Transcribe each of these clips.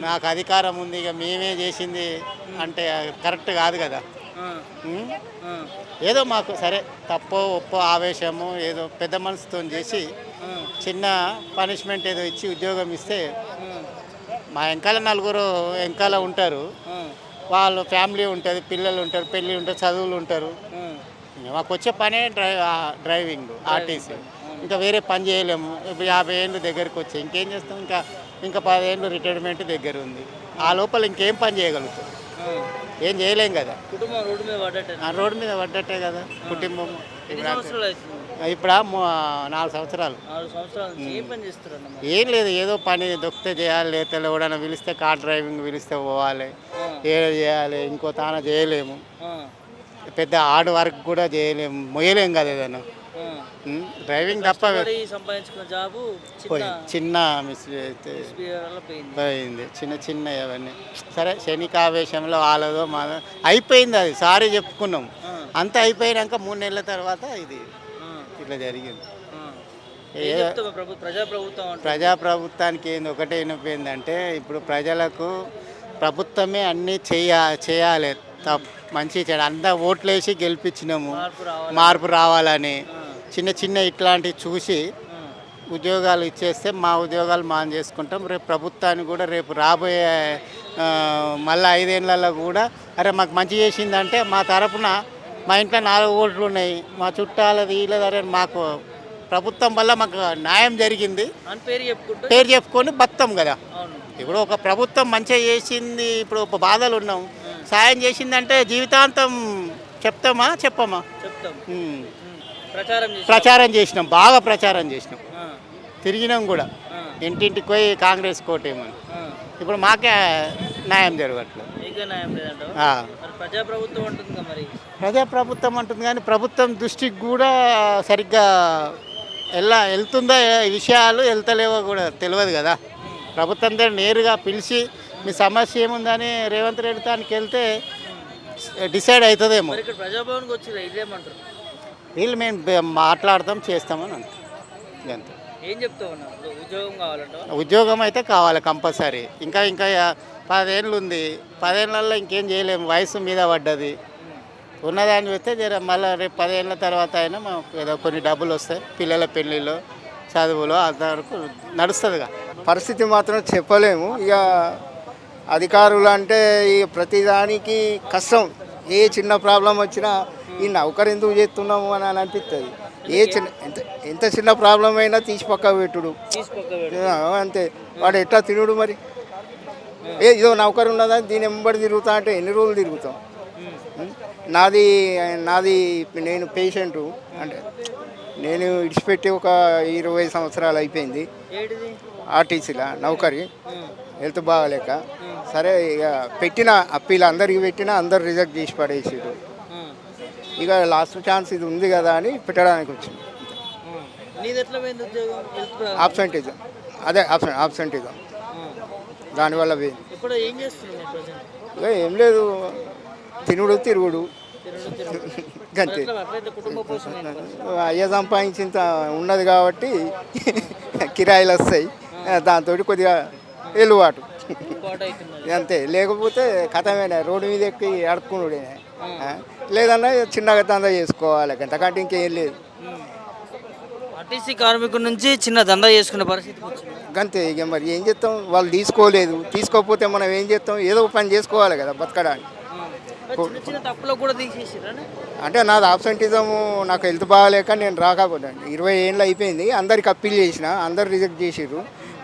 నాకు అధికారం ఉంది ఇక మేమే చేసింది అంటే కరెక్ట్ కాదు కదా. ఆ, ఉమ్, ఆ, ఏదో మాకు సరే తప్పో ఒప్పో ఆవేశము ఏదో పెద్ద మనసుతో చేసి ఆ, చిన్న పనిష్మెంట్ ఏదో ఇచ్చి ఉద్యోగం ఇస్తే ఆ, మా వెనకాల నలుగురు వెనకాల ఉంటారు. ఆ, వాళ్ళు ఫ్యామిలీ ఉంటుంది, పిల్లలు ఉంటారు, పెళ్ళి ఉంటుంది, చదువులు ఉంటారు. ఆ. ఇంక మాకు వచ్చే పనే డ్రైవింగ్ డ్రైవింగ్ ఆర్టీసీ. పని. అవును. ఇంకా వేరే పని చేయలేము. ఇప్పుడు 50 ఏళ్ళు దగ్గరికి వచ్చాయి, ఇంకేం చేస్తాం? ఇంకా 10 ఏళ్ళు రిటైర్మెంట్ దగ్గర ఉంది. ఆ లోపల ఇంకేం పని చేయగలుగుతాం? ఆ. ఏం చేయలేం కదా. కుటుంబం రోడ్డు మీద పడ్డట్టు. ఆ రోడ్డు మీద పడ్డట్టే కదా కుటుంబం. ఎన్ని ఇప్పుడు సంవత్సరాలు అవుతుంది? ఇప్పుడు 4 సంవత్సరాలు. 6 సంవత్సరాల నుంచి ఏం పని చేస్తారన్న మరి? ఏం లేదు, ఏదో పని దొరికితే చేయాలి, లేకపోతే ఎవడన్నా పిలిస్తే కార్ డ్రైవింగ్ పిలిస్తే పోవాలి, ఆ, ఏదో చేయాలి. ఇంకో తాన చేయలేము, ఆ, పెద్ద హార్డ్ వర్క్ కూడా చేయలేము, మొయ్యలేం కదా ఏదైనా. డ్రైవింగ్ తప్ప కష్టపడి సంపాదించుకున్న జాబు పోయి చిన్న మిస్ అయితే వల్ల పోయింది. పోయింది, చిన్న చిన్న అవన్నీ. సరే క్షణికావేశంలో వాళ్ళదో మాదో అయిపోయింది, అది సారీ చెప్పుకున్నాం. ఆ, అంతా అయిపోయినాక 3 నెలల తర్వాత ఇది ఆ, ఇట్లా జరిగింది. ఆ. ఏం చెప్తావు ప్రజాప్రభుత్వం అంటే? ప్రజాప్రభుత్వానికి ఏంది ఒకటే వినిపోయిందంటే, ఇప్పుడు ప్రజలకు ప్రభుత్వమే అన్నీ చేయాలి. మంచి చెడు అంతా ఓట్లేసి గెలిపించినాము, మార్పు రావాలి. మార్పు రావాలని. ఆ, చిన్న చిన్న ఇట్లాంటివి చూసి ఆ, ఉద్యోగాలు ఇచ్చేస్తే మా ఉద్యోగాలు మనం చేసుకుంటాం. రేపు ప్రభుత్వానికి కూడా రేపు రాబోయే మళ్ళీ 5 ఏళ్ళలో కూడా అరే మాకు మంచి చేసిందంటే మా తరపున మా ఇంట్లో 4 ఓట్లు ఉన్నాయి, మా చుట్టాలది వీళ్ళది, అరే మాకు ప్రభుత్వం వల్ల మాకు న్యాయం జరిగింది అని పేరు చెప్పుకుంటూ. పేరు చెప్పుకొని బతాం కదా. అవును. ఇప్పుడు ఒక ప్రభుత్వం మంచిగా చేసింది, ఇప్పుడు ఒక బాధలు ఉన్నాం, సాయం చేసిందంటే జీవితాంతం చెప్తామా చెప్పమా? చెప్తాం. ఉమ్. ప్రచారం చేసి. ప్రచారం చేసినాం, బాగా ప్రచారం చేసినాం, ఆ, తిరిగినాం కూడా ఆ, ఇంటింటికి పోయి కాంగ్రెస్ కోటేమని. ఆ. ఇప్పుడు మాకే న్యాయం జరగట్లేదు. మీకే న్యాయం లేదంటావా? ఆ. మరి ప్రజాప్రభుత్వం ఉంటుంది కదా మరి. ప్రజాప్రభుత్వం అంటుంది కానీ ప్రభుత్వం దృష్టికి కూడా సరిగ్గా వెళ్తుందా, ఈ విషయాలు వెళ్తలేవో కూడా తెలియదు కదా. ప్రభుత్వం దగ్గర నేరుగా పిలిచి మీ సమస్య ఏముందని రేవంత్ రెడ్డి తానికి వెళ్తే డిసైడ్ అవుతుందేమో. మరి ఇక్కడ ప్రజాభవన్కి వచ్చిరా ఇదేమంటారు? వీళ్ళు మేము మాట్లాడతాం చేస్తామని అంటారు అంతే. ఏం చెప్తావు అన్న? ఉద్యోగం కావాలంటావా? ఉద్యోగం అయితే కావాలి కంపల్సరీ. ఇంకా 10 ఏళ్ళు ఉంది, 10 ఏళ్ళల్లో ఇంకేం చేయలేము, వయసు మీద పడ్డది. ఉన్నదాన్ని చూస్తే జర మళ్ళీ రేపు 10 ఏళ్ళ తర్వాత అయినా మాకు ఏదో కొన్ని డబ్బులు వస్తాయి, పిల్లల పెళ్ళిళ్ళు చదువులు అంతవరకు నడుస్తుందిగా. పరిస్థితి మాత్రం చెప్పలేము. ఇక అధికారులు అంటే ఈ ప్రతిదానికి కష్టం. ఏ చిన్న ప్రాబ్లం వచ్చినా ఈ నౌకరు ఎందుకు చేస్తున్నాము అని అనిపిస్తుంది. ఏ చిన్న ఎంత చిన్న ప్రాబ్లం అయినా తీసి పక్క పెట్టుడు అంతే. వాడు ఎట్లా తినుడు మరి? ఇదో నౌకరు ఉన్నదా దీని వెంబడి తిరుగుతా అంటే ఎన్ని రోజులు తిరుగుతాం? నాది నాది నేను పేషెంటు, అంటే నేను ఇడిచిపెట్టి ఒక 20 సంవత్సరాలు అయిపోయింది. ఆర్టీసీలో నౌకరి, హెల్త్ బాగాలేక. సరే ఇక పెట్టిన అప్పీలు అందరికి పెట్టినా అందరు రిజెక్ట్ చేసి పడేసారు. ఇక లాస్ట్ ఛాన్స్ ఇది ఉంది కదా అని పెట్టడానికి వచ్చింది. ఆబ్సెంటిజం, అదే ఆబ్సెంటిజం దానివల్ల పోయింది. ఇక ఏం లేదు, తినుడు తిరుగుడు అంతే. అయ్య సంపాదించింత ఉన్నది కాబట్టి కిరాయిలు వస్తాయి, దాంతో కొద్దిగా వెలువాటు అంతే. లేకపోతే కథమేనా, రోడ్డు మీద ఎక్కి అడుక్కునుడే. లేదన్నా చిన్నగా దందా చేసుకోవాలి, అంతకంటే ఇంకేం లేదు. ఆర్టీసీ కార్మికుల నుంచి చిన్న దందా చేసుకునే పరిస్థితి అంతే. ఇక మరి ఏం చేస్తాం, వాళ్ళు తీసుకోలేదు, తీసుకోకపోతే మనం ఏం చేస్తాం? ఏదో పని చేసుకోవాలి కదా బతకడానికి. అంటే నాది ఆబ్సెంటిజము, నాకు హెల్త్ బాగాలేక నేను రాకపోతే 20 ఏళ్ళు అయిపోయింది. అందరికి అప్పీల్ చేసిన, అందరు రిజెక్ట్ చేసిర్రు.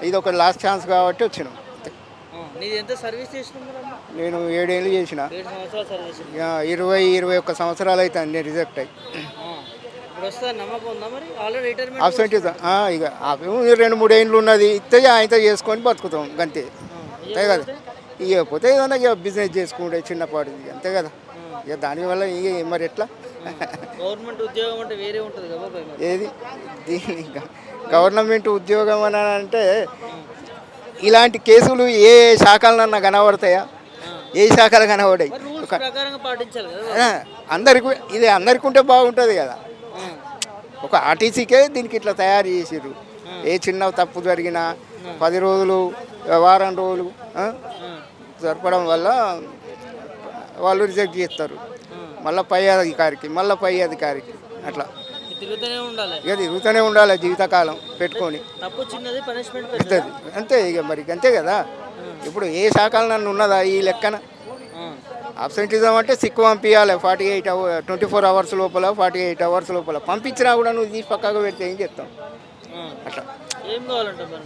ఇది ఒక లాస్ట్ ఛాన్స్ కాబట్టి వచ్చినాం. నేను 7 ఏళ్ళు చేసిన, 20-21 సంవత్సరాలు అవుతుంది నేను రిజెక్ట్ అయ్యి. ఆబ్సెంటిజం ఇక 2-3 ఏళ్ళు ఉన్నది, ఇస్తే ఆయనతో చేసుకొని బతుకుతాం అంతే. అంతే కదా. ఇకపోతే ఏదన్నా ఇక బిజినెస్ చేసుకుంటే చిన్నపాటి అంతే కదా. ఇక దానివల్ల ఇక మరి ఎట్లా? గవర్నమెంట్ ఉద్యోగం అంటే వేరే ఉంటుంది కదా. ఏది దీని గవర్నమెంట్ ఉద్యోగం అని అంటే ఇలాంటి కేసులు ఏ శాఖలన్నా కనబడతాయా? ఏ శాఖలు కనబడాయి? అందరికి ఇది అందరికి ఉంటే బాగుంటుంది కదా. ఒక ఆర్టీసీకే దీనికి ఇట్లా తయారు చేసిర్రు. ఏ చిన్న తప్పు జరిగినా 10 రోజులు వారం రోజులు జరపడం వల్ల వాళ్ళు రిజెక్ట్ చేస్తారు. మళ్ళీ పై అధికారికి అట్లా తిరుగుతూనే ఉండాలి. ఇక తిరుగుతూనే ఉండాలి జీవితకాలం పెట్టుకొని. తప్పు చిన్నది పనిష్మెంట్ పెద్దది అంతే ఇక మరి అంతే కదా. ఇప్పుడు ఏ శాఖలు నన్ను ఉన్నదా ఈ లెక్కన? అబ్సెంటిజం అంటే సిక్కు పంపించాలి 24 అవర్స్ లోపల 48 అవర్స్ లోపల పంపించినా కూడా నువ్వు తీసి పక్కకు పెడితే ఏం చెప్తాం అట్లా. ఏం కావాలంటే మరి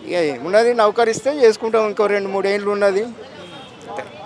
ఇక ఏమున్నది నౌకరిస్తే చేసుకుంటాం. ఇంకో 2-3 ఏళ్ళు ఉన్నది.